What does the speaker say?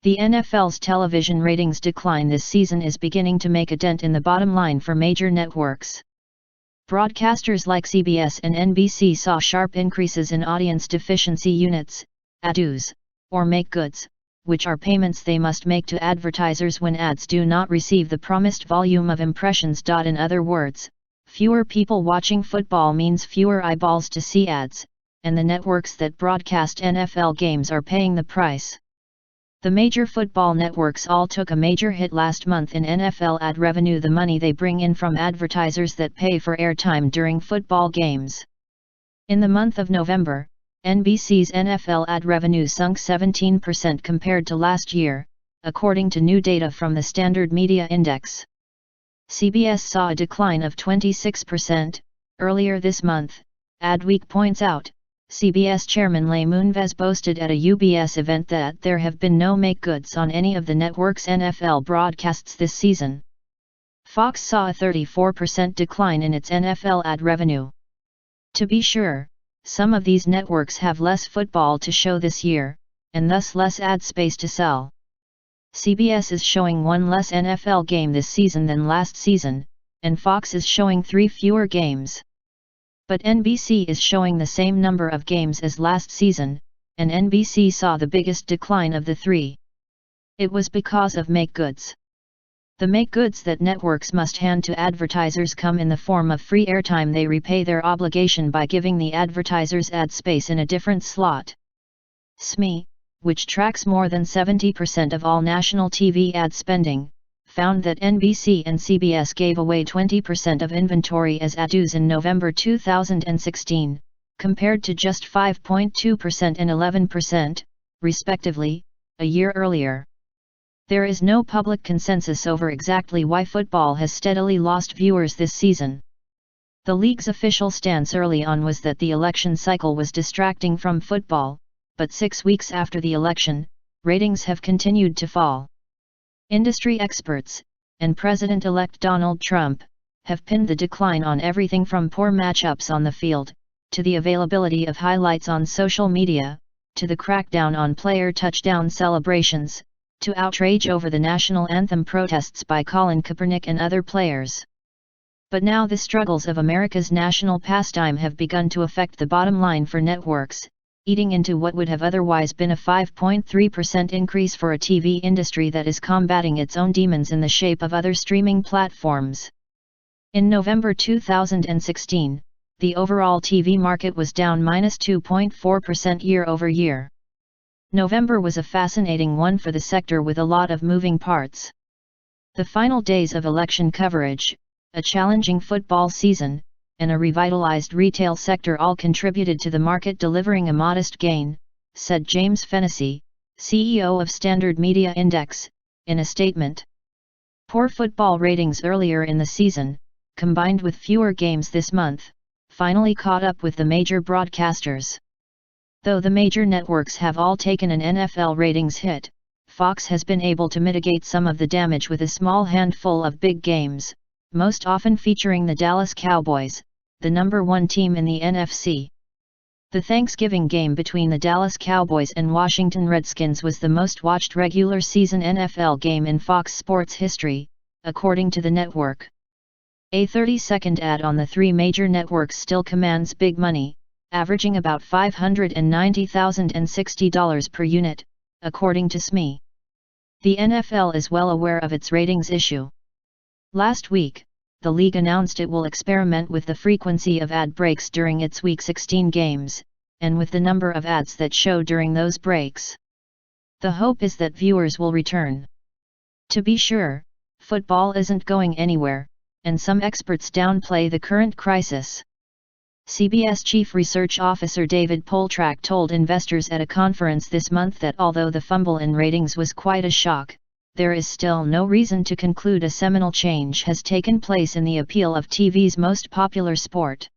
The NFL's television ratings decline this season is beginning to make a dent in the bottom line for major networks. Broadcasters like CBS and NBC saw sharp increases in audience deficiency units, ADUs, or make goods, which are payments they must make to advertisers when ads do not receive the promised volume of impressions. In other words, fewer people watching football means fewer eyeballs to see ads, and the networks that broadcast NFL games are paying the price. The major football networks all took a major hit last month in NFL ad revenue, the money they bring in from advertisers that pay for airtime during football games. In the month of November, NBC's NFL ad revenue sunk 17% compared to last year, according to new data from the Standard Media Index. CBS saw a decline of 26%. Earlier this month, Adweek points out, CBS chairman Leigh Moonves boasted at a UBS event that there have been no make goods on any of the network's NFL broadcasts this season. Fox saw a 34% decline in its NFL ad revenue. To be sure, some of these networks have less football to show this year, and thus less ad space to sell. CBS is showing one less NFL game this season than last season, and Fox is showing 3 fewer games. But NBC is showing the same number of games as last season, and NBC saw the biggest decline of the 3. It was because of make goods. The make goods that networks must hand to advertisers come in the form of free airtime. They repay their obligation by giving the advertisers ad space in a different slot. SME, which tracks more than 70% of all national TV ad spending, found that NBC and CBS gave away 20% of inventory as ADUs in November 2016, compared to just 5.2% and 11%, respectively, a year earlier. There is no public consensus over exactly why football has steadily lost viewers this season. The league's official stance early on was that the election cycle was distracting from football, but 6 weeks after the election, ratings have continued to fall. Industry experts, and President-elect Donald Trump, have pinned the decline on everything from poor matchups on the field, to the availability of highlights on social media, to the crackdown on player touchdown celebrations, to outrage over the national anthem protests by Colin Kaepernick and other players. But now the struggles of America's national pastime have begun to affect the bottom line for networks, eating into what would have otherwise been a 5.3% increase for a TV industry that is combating its own demons in the shape of other streaming platforms. In November 2016, the overall TV market was down -2.4% year-over-year. November was a fascinating one for the sector with a lot of moving parts. The final days of election coverage, a challenging football season, and a revitalized retail sector all contributed to the market delivering a modest gain, said James Fennessy, CEO of Standard Media Index, in a statement. Poor football ratings earlier in the season, combined with fewer games this month, finally caught up with the major broadcasters. Though the major networks have all taken an NFL ratings hit, Fox has been able to mitigate some of the damage with a small handful of big games, most often featuring the Dallas Cowboys, the number 1 team in the NFC. The Thanksgiving game between the Dallas Cowboys and Washington Redskins was the most watched regular season NFL game in Fox Sports history, according to the network. A 30-second ad on the 3 major networks still commands big money, averaging about $590,060 per unit, according to SME. The NFL is well aware of its ratings issue. Last week, the league announced it will experiment with the frequency of ad breaks during its Week 16 games, and with the number of ads that show during those breaks. The hope is that viewers will return. To be sure, football isn't going anywhere, and some experts downplay the current crisis. CBS Chief Research Officer David Poltrack told investors at a conference this month that although the fumble in ratings was quite a shock, there is still no reason to conclude a seminal change has taken place in the appeal of TV's most popular sport.